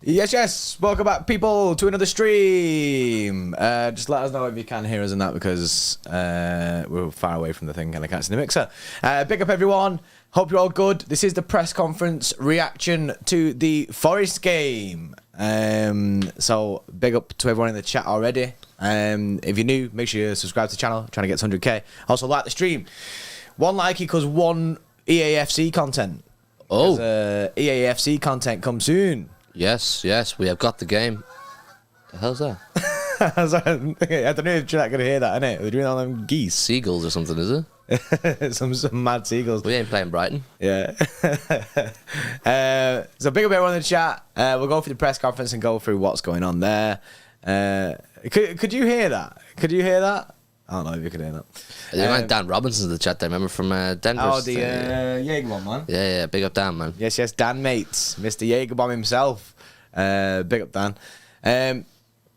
Yes. Welcome back, people, to another stream. Just let us know if you can hear us and that, because we're far away from the thing and I can't see the mixer. Big up, everyone. Hope you're all good. This is the press conference reaction to the Forest game. So big up to everyone in the chat already. If you're new, make sure you subscribe to the channel. Trying to get to 100k. Also, like the stream. One like equals one EAFC content. Oh, EAFC content comes soon. yes, we have got the game. The hell's that? I don't know if you're not gonna hear that, innit? We're doing all them geese. Seagulls or something, is it? some mad seagulls. We ain't playing Brighton. Yeah. So big up everyone in the chat. We'll go through the press conference and go through what's going on there. Could you hear that? Could you hear that? I don't know if you could hear that. You went Dan Robinson's in the chat there, remember, from Denver? Oh, the Jaeger bomb, man. Yeah, big up Dan, man. Yes, Dan, mates. Mr. Jaeger bomb himself. Big up Dan.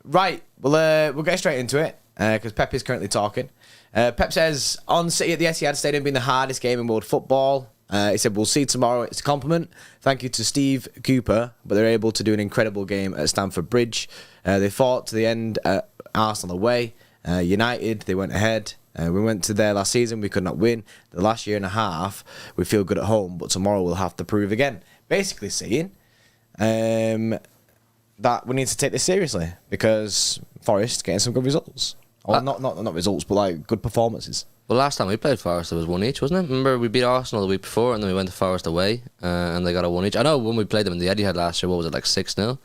Right, we'll get straight into it, because Pep is currently talking. Pep says, on City at the Etihad Stadium being the hardest game in world football. He said, we'll see tomorrow. It's a compliment. Thank you to Steve Cooper, but they're able to do an incredible game at Stamford Bridge. They fought to the end at Arsenal away. United, they went ahead. We went to there last season. We could not win. The last year and a half, we feel good at home, but tomorrow we'll have to prove again. Basically saying that we need to take this seriously, because Forest getting some good results. Or not results, but like good performances. Well, last time we played Forest, it was 1 each, wasn't it? Remember, we beat Arsenal the week before, and then we went to Forest away, and they got a 1 each. I know when we played them in the Etihad last year, what was it, like 6-0?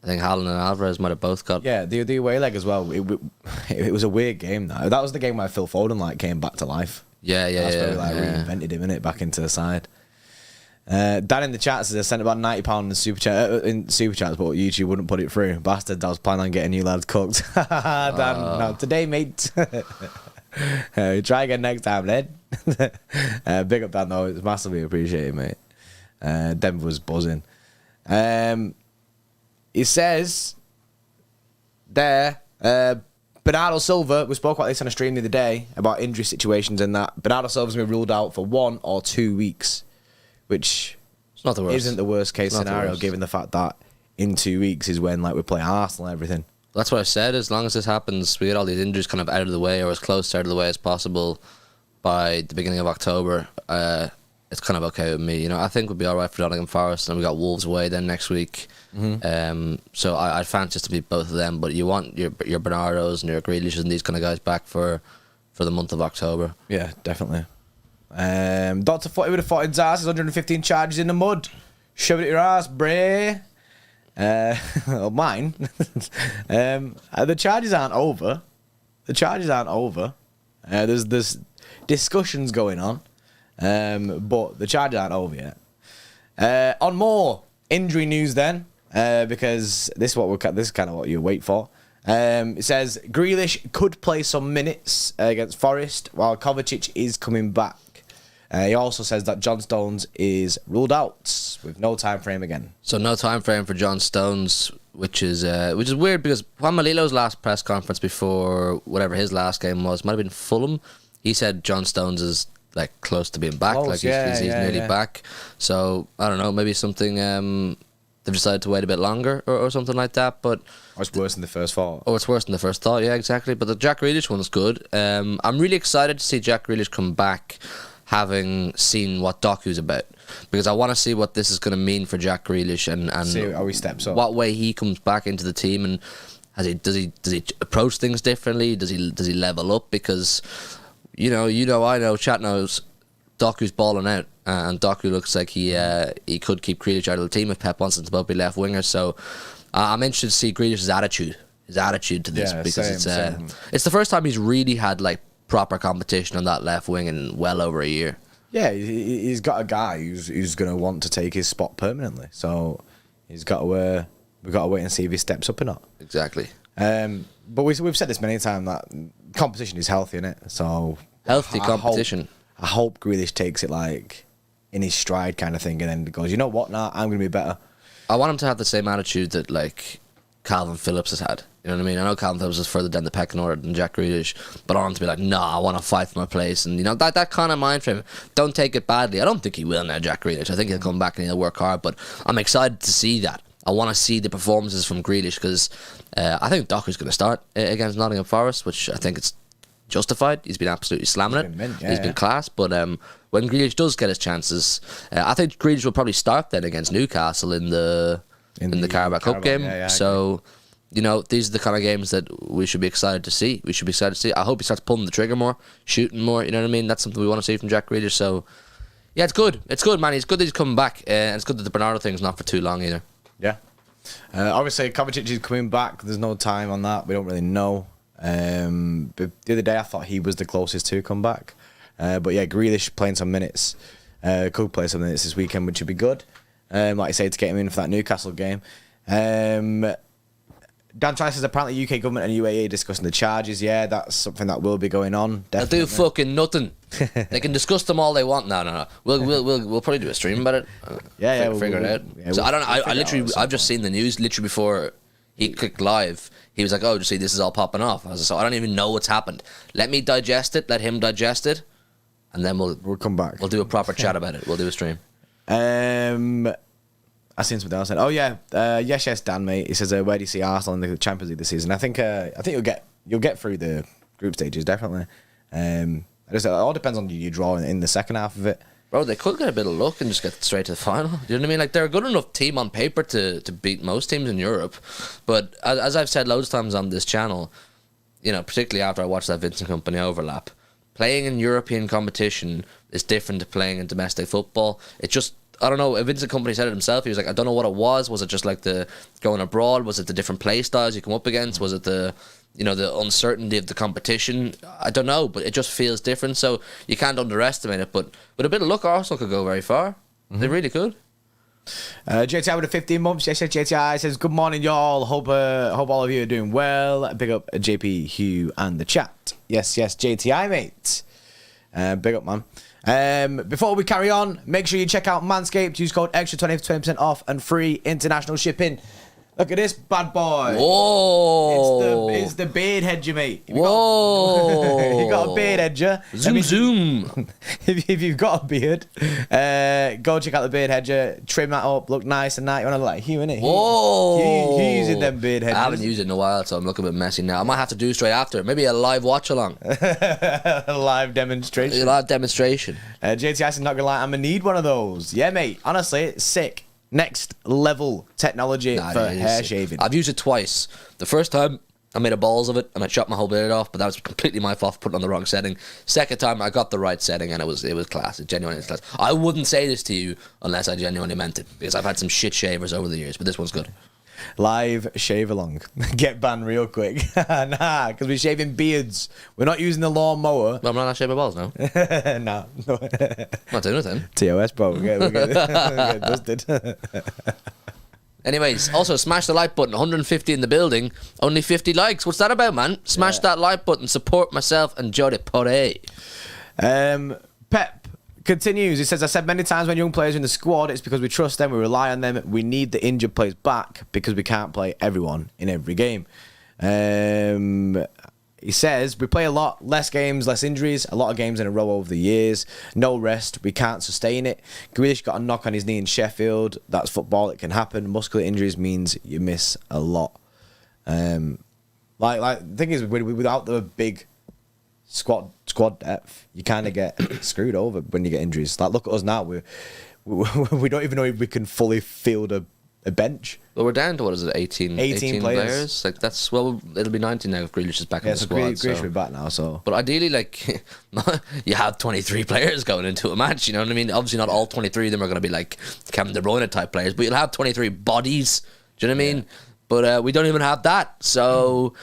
I think Haaland and Alvarez might have both got... Yeah, the away leg as well. It was a weird game, though. That was the game where Phil Foden came back to life. That's where we reinvented him, innit, back into the side. Dan in the chat says I sent about £90 in super chats, but YouTube wouldn't put it through. Bastard, I was planning on getting you lads cooked. Dan, no, today, mate. Try again next time, then. Big up Dan, though. It's massively appreciated, mate. Denver was buzzing. He says there, Bernardo Silva, we spoke about this on a stream the other day about injury situations and that. Bernardo Silva's going to be ruled out for 1 or 2 weeks, which it's not the worst. Isn't the worst case scenario, given the fact that in 2 weeks is when we play Arsenal and everything. That's what I said. As long as this happens, we get all these injuries kind of out of the way, or as close to out of the way as possible by the beginning of October. It's kind of okay with me. You know, I think we'll be all right for Nottingham Forest, and we got Wolves away then next week. So I'd fancy us to beat both of them, but you want your Bernardos and your Grealishes and these kind of guys back for the month of October. Yeah, definitely. Dr. Footy would have fought his ass. 115 charges in the mud. Shove it at your ass, bray. Mine. The charges aren't over. There's discussions going on. But the charges aren't over yet. On more injury news then, because this is kind of what you wait for. It says Grealish could play some minutes against Forest, while Kovacic is coming back. He also says that John Stones is ruled out with no time frame again. So no time frame for John Stones, which is weird, because Juan Malilo's last press conference before whatever his last game was might have been Fulham. He said John Stones is like close to being back, he's nearly back. So I don't know, maybe something they've decided to wait a bit longer or something like that. But or it's worse than the first thought. Or it's worse than the first thought. Yeah, exactly. But the Jack Grealish one's good. I'm really excited to see Jack Grealish come back, having seen what Doku's about, because I want to see what this is going to mean for Jack Grealish and see how he steps up, what way he comes back into the team, and does he approach things differently? Does he level up? Because I know, chat knows, Doku's balling out, and Doku looks like he could keep Grealish out of the team if Pep wants him to both be left wingers. So I'm interested to see Grealish's attitude to this, because it's the first time he's really had like proper competition on that left wing in well over a year. Yeah, he's got a guy who's going to want to take his spot permanently. So we've got to wait and see if he steps up or not. Exactly. But we've said this many times that competition is healthy, innit? So healthy competition. I hope Grealish takes it like in his stride kind of thing, and then goes, you know what? Nah, I'm going to be better. I want him to have the same attitude that like Calvin Phillips has had. You know what I mean? I know Calvin Phillips is further down the pecking order than Jack Grealish, but I want him to be like, nah, I want to fight for my place. And, that kind of mind frame. Don't take it badly. I don't think he will now, Jack Grealish. I think he'll come back and he'll work hard, but I'm excited to see that. I want to see the performances from Grealish because I think Doku's going to start against Nottingham Forest, which I think it's justified. He's been absolutely slamming it. He's been class. But when Grealish does get his chances, I think Grealish will probably start then against Newcastle in the Carabao Cup game. So, these are the kind of games that we should be excited to see. I hope he starts pulling the trigger more, shooting more. You know what I mean? That's something we want to see from Jack Grealish. So, yeah, it's good. It's good, man. It's good that he's coming back. And it's good that the Bernardo thing's not for too long either. Yeah. Obviously, Kovacic is coming back. There's no time on that. We don't really know. But the other day, I thought he was the closest to come back. But yeah, Grealish playing some minutes. Could play some minutes this weekend, which would be good. Like I say, to get him in for that Newcastle game. Dan Trice says apparently UK government and UAE discussing the charges. Yeah, that's something that will be going on. Definitely. They'll do fucking nothing. They can discuss them all they want. No. We'll probably do a stream about it. We'll figure it out. Yeah, so I don't know. I've just seen the news literally before he clicked live. He was like, "Oh, just see, this is all popping off." I was like, so I don't even know what's happened. Let me digest it. Let him digest it, and then we'll come back. We'll do a proper chat about it. We'll do a stream. I seen something else. Oh yeah, yes, Dan, mate. He says, "Where do you see Arsenal in the Champions League this season?" I think you'll get through the group stages definitely. It all depends on you draw in the second half of it. Bro, they could get a bit of luck and just get straight to the final. Do you know what I mean? Like, they're a good enough team on paper to beat most teams in Europe. But as I've said loads of times on this channel, particularly after I watched that Vincent Kompany overlap, playing in European competition is different to playing in domestic football. It just, I don't know, Vincent Kompany said it himself. He was like, I don't know what it was. Was it just like the going abroad? Was it the different play styles you come up against? Was it the uncertainty of the competition? I don't know, but it just feels different. So you can't underestimate it. But with a bit of luck, Arsenal could go very far. Mm-hmm. They really could. JTI with the 15 months. Yes, JTI says, good morning, y'all. Hope all of you are doing well. Big up JP, Hugh, and the chat. Yes, JTI, mate. Big up, man. Before we carry on, make sure you check out Manscaped. Use code Xtra20 for 20% off and free international shipping. Look at this bad boy. Whoa. It's the beard hedger, mate. Whoa. You got a beard hedger. Zoom. If you've got a beard, go check out the beard hedger. Trim that up. Look nice and that. You want to look like Hugh, innit? Whoa. You using them beard hedgers. I haven't used it in a while, so I'm looking a bit messy now. I might have to do straight after. Maybe a live watch along. A live demonstration. JT Ice is not going to lie. I'm going to need one of those. Yeah, mate. Honestly, it's sick. Next level technology for hair shaving. I've used it twice. The first time, I made a balls of it and I chopped my whole beard off, but that was completely my fault for putting on the wrong setting. Second time, I got the right setting and it was class. It genuinely was class. I wouldn't say this to you unless I genuinely meant it, because I've had some shit shavers over the years, but this one's good. Live shave along. Get banned real quick. Nah, because we're shaving beards. We're not using the lawnmower. Well, I'm not shaving balls now. No. Not doing it then. TOS, bro. We're getting dusted. Anyways, also smash the like button. 150 in the building. Only 50 likes. What's that about, man? Smash that like button. Support myself and Jody Porte. Pep continues. He says, I said many times when young players are in the squad, it's because we trust them, we rely on them. We need the injured players back because we can't play everyone in every game. He says, we play a lot, less games, less injuries, a lot of games in a row over the years. No rest, we can't sustain it. Grealish got a knock on his knee in Sheffield. That's football, it can happen. Muscular injuries means you miss a lot. The thing is, without the big squad depth, you kind of get screwed over when you get injuries. Like, look at us now. We don't even know if we can fully field a bench. Well, we're down to, what is it, 18 players? Like, that's, well, it'll be 19 now if Grealish is back in the squad. Grealish will be back now, so. But ideally, like, you have 23 players going into a match, you know what I mean? Obviously not all 23 of them are going to be like Kevin De Bruyne type players, but you'll have 23 bodies, do you know what I mean? But we don't even have that, so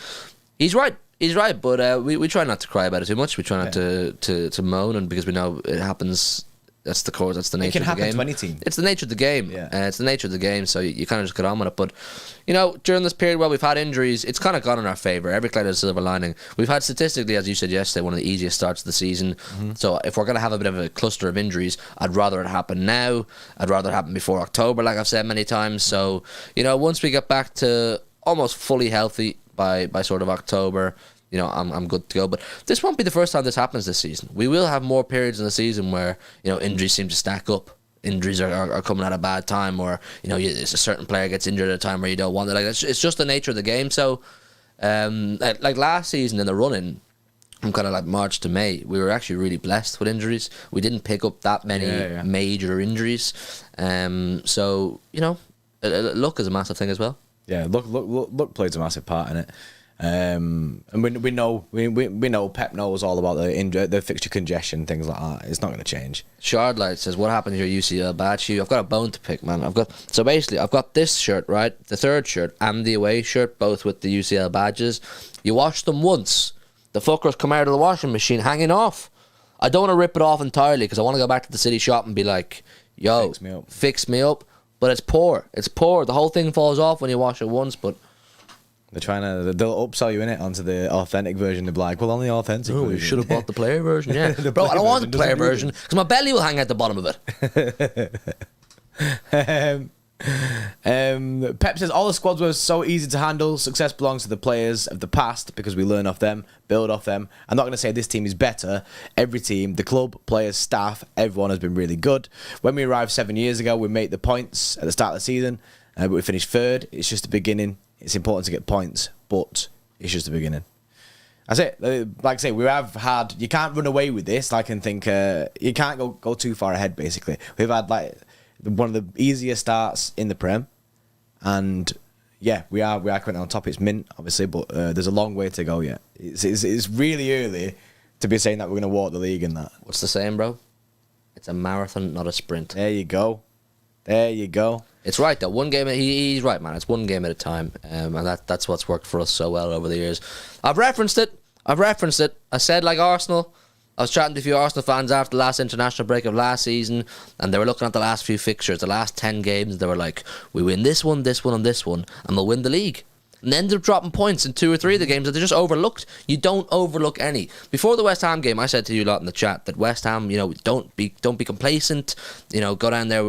he's right. He's right, but we try not to cry about it too much. We try not to moan, and because we know it happens. That's the core. That's the nature of the game. It can happen to any team. It's the nature of the game. Yeah. It's the nature of the game. So you kind of just get on with it. But during this period where we've had injuries, it's kind of gone in our favour. Every cloud has a silver lining. We've had statistically, as you said yesterday, one of the easiest starts of the season. Mm-hmm. So if we're going to have a bit of a cluster of injuries, I'd rather it happen now. I'd rather it happen before October, like I've said many times. So once we get back to almost fully healthy by sort of October, I'm good to go. But this won't be the first time this happens this season. We will have more periods in the season where, injuries seem to stack up. injuries are coming at a bad time, or a certain player gets injured at a time where you don't want it. Like it's just the nature of the game. So, like last season in the running, from kind of like March to May, we were actually really blessed with injuries. We didn't pick up that many major injuries. So luck is a massive thing as well. Yeah, luck plays a massive part in it. And we know Pep knows all about the fixture congestion, things like that. It's not going to change. Shardlight says, what happened to your UCL badge? I've got a bone to pick, man. I've got this shirt, right, the third shirt and the away shirt, both with the UCL badges. You wash them once, the fuckers come out of the washing machine hanging off. I don't want to rip it off entirely because I want to go back to the city shop and be like, yo, fix me up. But it's poor. The whole thing falls off when you wash it once, but they'll upsell you in it onto the authentic version. They'll be like, well, only the authentic version. You should have bought the player version, yeah. Bro, I don't want the player version because my belly will hang out the bottom of it. Pep says all the squads were so easy to handle. Success belongs to the players of the past because we learn off them, build off them. I'm not going to say this team is better. Every team, the club, players, staff, everyone has been really good. When we arrived 7 years ago, we made the points at the start of the season, but we finished third. It's just the beginning. It's important to get points, but it's just the beginning. That's it. Like I say, we have had. You can't run away with this. I can think you can't go too far ahead. Basically, we've had like one of the easiest starts in the Prem, and yeah, we are currently on top. It's mint, obviously, but there's a long way to go yet. It's really early to be saying that we're going to walk the league in that. What's the saying, bro? It's a marathon, not a sprint. There you go. It's right though. One game. He's right, man. It's one game at a time, and that's what's worked for us so well over the years. I've referenced it. I said like Arsenal. I was chatting to a few Arsenal fans after the last international break of last season, and they were looking at the last few fixtures, the last 10 games. They were like, "We win this one, and this one, and we'll win the league." And then they're dropping points in 2 or 3 of the games that they just overlooked. You don't overlook any. Before the West Ham game, I said to you a lot in the chat that West Ham, don't be complacent. Go down there,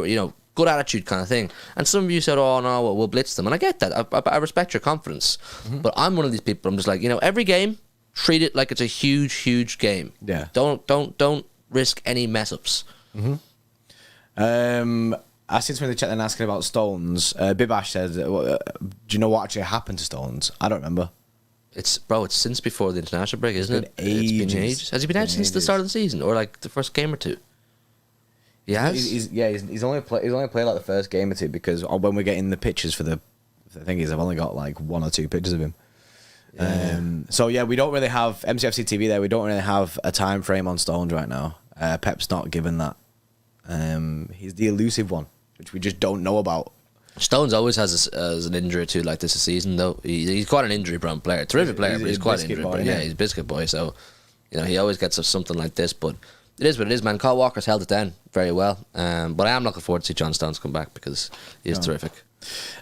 good attitude kind of thing. And some of you said, oh no, we'll blitz them. And I get that. I respect your confidence. Mm-hmm. But I'm one of these people. I'm just like, every game, treat it like it's a huge, huge game. Yeah. Don't risk any mess ups. Mm-hmm. I see something in the chat then asking about Stones. Bibash says, do you know what actually happened to Stones? I don't remember. It's since before the international break, isn't it? Ages. It's been ages. Has he been out since the start of the season, or like the first game or two? He has. He's only played like the first game or two because when we're getting the pictures for the thing is I've only got like 1 or 2 pictures of him. Yeah. So yeah, we don't really have MCFC TV there. We don't really have a time frame on Stones right now. Pep's not given that. He's the elusive one, which we just don't know about. Stones always has an injury too, like this season though. He's quite an injury-prone player, terrific player, but he's quite an injury-prone. Yeah, he's a biscuit boy, so he always gets something like this. But it is what it is, man. Kyle Walker's held it down very well, but I am looking forward to see John Stones come back because he is terrific.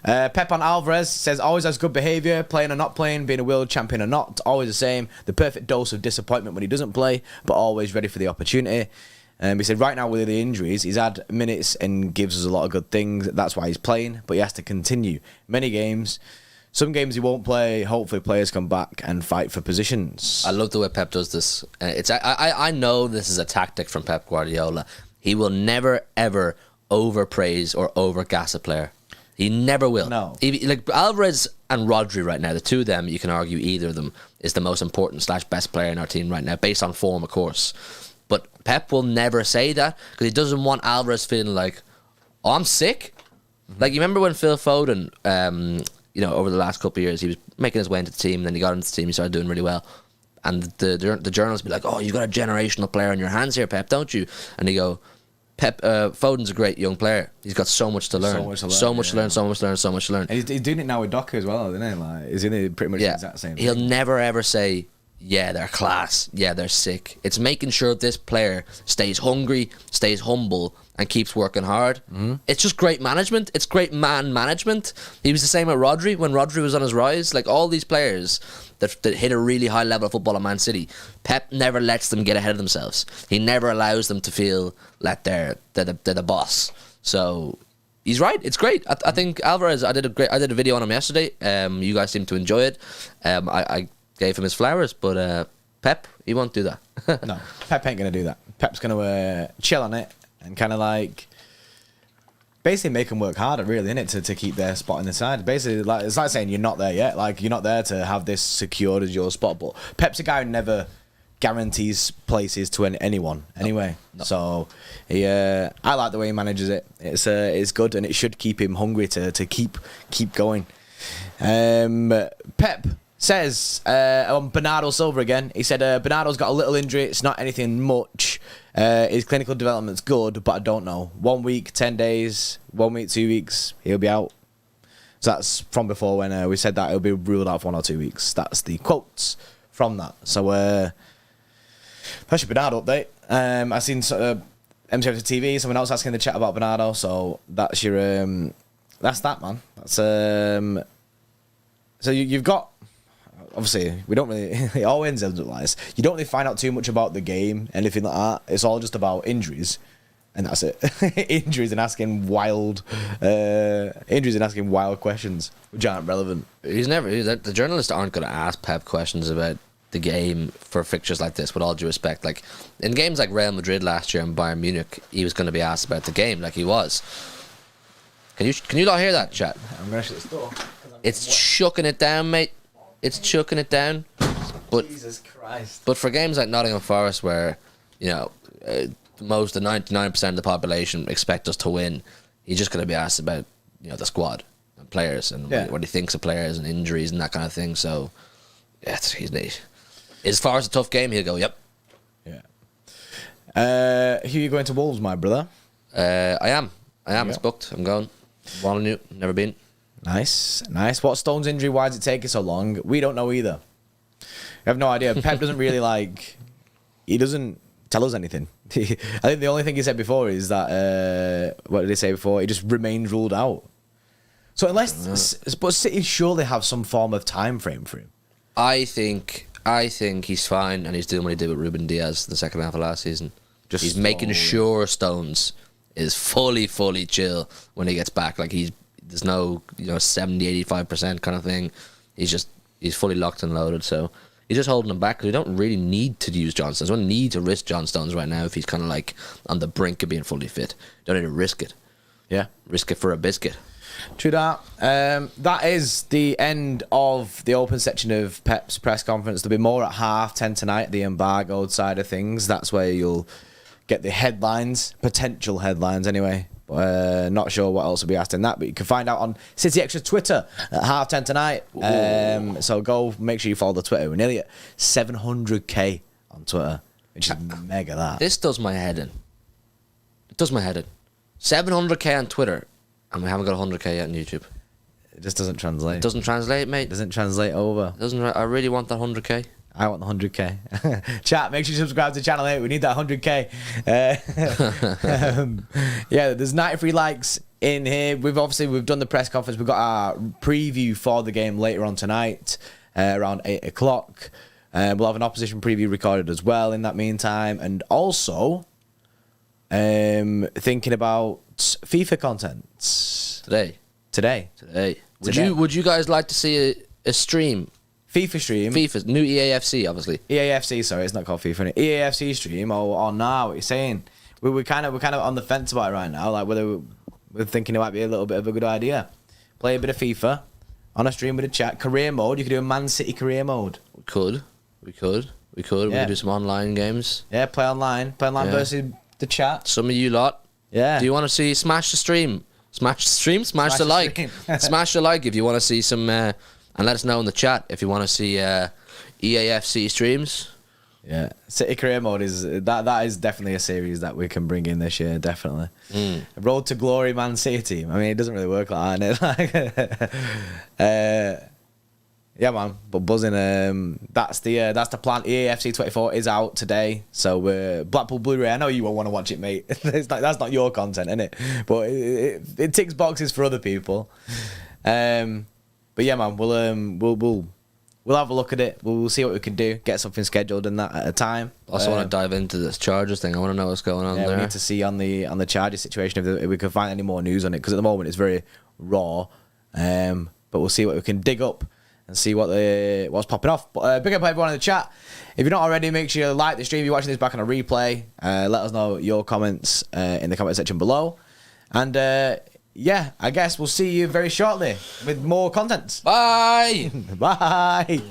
Pep on Alvarez says always has good behaviour, playing or not playing, being a world champion or not, always the same. The perfect dose of disappointment when he doesn't play, but always ready for the opportunity. He said right now with the injuries, he's had minutes and gives us a lot of good things. That's why he's playing, but he has to continue. Many games, some games he won't play. Hopefully players come back and fight for positions. I love the way Pep does this. I know this is a tactic from Pep Guardiola. He will never ever overpraise or overgas a player. He never will. No. Like Alvarez and Rodri right now, the two of them, you can argue either of them is the most important / best player in our team right now, based on form, of course. But Pep will never say that because he doesn't want Alvarez feeling like, oh, I'm sick. Mm-hmm. Like, you remember when Phil Foden, over the last couple of years, he was making his way into the team, and then he got into the team, he started doing really well. And the journalists be like, oh, you got a generational player on your hands here, Pep, don't you? And he go, Pep, Foden's a great young player. He's got so much to learn. So much to learn. And he's doing it now with Doku as well, isn't he? Like, he's in it pretty much the exact same thing. He'll never ever say, yeah, they're class. Yeah, they're sick. It's making sure this player stays hungry, stays humble, and keeps working hard. Mm-hmm. It's just great management. It's great man management. He was the same at Rodri when Rodri was on his rise. Like all these players that hit a really high level of football at Man City, Pep never lets them get ahead of themselves. He never allows them to feel like they're the boss. So he's right. It's great. I think Alvarez. I did a video on him yesterday. You guys seem to enjoy it. I gave him his flowers, but Pep, he won't do that. No, Pep ain't gonna do that. Pep's gonna chill on it and kind of like basically make them work harder, really, innit, to keep their spot in the side. Basically, like it's like saying you're not there yet. Like you're not there to have this secured as your spot. But Pep's a guy who never guarantees places to anyone anyway. No. So I like the way he manages it. It's good, and it should keep him hungry to keep going. Pep says on Bernardo Silva again. He said Bernardo's got a little injury. It's not anything much. His clinical development's good, but I don't know. 1 week, 10 days, 1 week, 2 weeks, he'll be out. So that's from before when we said that he'll be ruled out for 1 or 2 weeks. That's the quotes from that. So that's your Bernardo update. I seen MCF TV. Someone else asking in the chat about Bernardo. So that's your that's that, man. That's so you've got. Obviously, we don't really. It all ends up like this. You don't really find out too much about the game, anything like that. It's all just about injuries, and that's it. Injuries and asking wild questions which aren't relevant. The journalists aren't going to ask Pep questions about the game for fixtures like this. With all due respect, like in games like Real Madrid last year and Bayern Munich, he was going to be asked about the game, like he was. Can you not hear that, chat? I'm going to shut this door. It's chucking it down, mate. It's chucking it down, but Jesus Christ. But for games like Nottingham Forest, where the 99% of the population expect us to win, he's just going to be asked about the squad and players and what he thinks of players and injuries and that kind of thing. So yeah, he's neat. As far as a tough game, he'll go, yep. Yeah. Who are you going to Wolves, my brother? I am. It's booked. I'm going. Wallenut, never been. Nice. What Stones injury? Why is it taking so long? We don't know either. We have no idea. Pep doesn't really he doesn't tell us anything. I think the only thing he said before is that, what did he say before? He just remains ruled out. So but City surely have some form of time frame for him. I think he's fine, and he's doing what he did with Ruben Diaz the second half of last season. He's making sure Stones is fully chill when he gets back. Like there's no 70-85% kind of thing. He's fully locked and loaded. So he's just holding him back because we don't really need to use John Stones. We don't need to risk John Stones right now if he's kind of like on the brink of being fully fit. Don't need to risk it. Yeah, risk it for a biscuit. True that. That is the end of the open section of Pep's press conference. There'll be more at 10:30 tonight, the embargoed side of things. That's where you'll get the headlines, potential headlines anyway. Not sure what else will be asked in that, but you can find out on City Extra Twitter at 10:30 tonight. So go make sure you follow the Twitter. We're nearly at 700k on Twitter, which is mega. That this does my head in. It does my head in. 700k on Twitter, and we haven't got 100k yet on YouTube. It just doesn't translate. It doesn't translate, mate. It doesn't translate over. I really want that 100k. I want the 100k. Chat, make sure you subscribe to channel 8. We need that 100k. There's 93 likes in here. We've done the press conference. We've got our preview for the game later on tonight, around 8 o'clock. We'll have an opposition preview recorded as well in that meantime. And also, thinking about FIFA content. Today. Would you guys like to see a stream? FIFA stream. FIFA's new EAFC, obviously. EAFC, sorry, it's not called FIFA. EAFC stream or now? What you're saying? We're kind of on the fence about it right now. Like whether we're thinking it might be a little bit of a good idea. Play a bit of FIFA on a stream with a chat. Career mode. You could do a Man City career mode. We could. We could do some online games. Yeah, play online versus the chat. Some of you lot. Yeah. Do you want to see smash the stream? Smash the like. Smash the like if you want to see some. And let us know in the chat if you want to see EAFC streams. Yeah, City Career Mode is that is definitely a series that we can bring in this year. Definitely. Road to Glory Man City team. I mean, it doesn't really work like that. Yeah, man. But buzzing. That's the plan. EAFC 24 is out today. So Blackpool Blu-ray. I know you won't want to watch it, mate. That's not your content, innit? But it ticks boxes for other people. But yeah, man, we'll have a look at it. We'll see what we can do. Get something scheduled and that at a time. I also want to dive into this Chargers thing. I want to know what's going on there. We need to see on the Chargers situation if we can find any more news on it, because at the moment it's very raw. But we'll see what we can dig up and see what's popping off. But big up everyone in the chat. If you're not already, make sure you like the stream. If you're watching this back on a replay, let us know your comments in the comment section below. And yeah, I guess we'll see you very shortly with more content. Bye. Bye.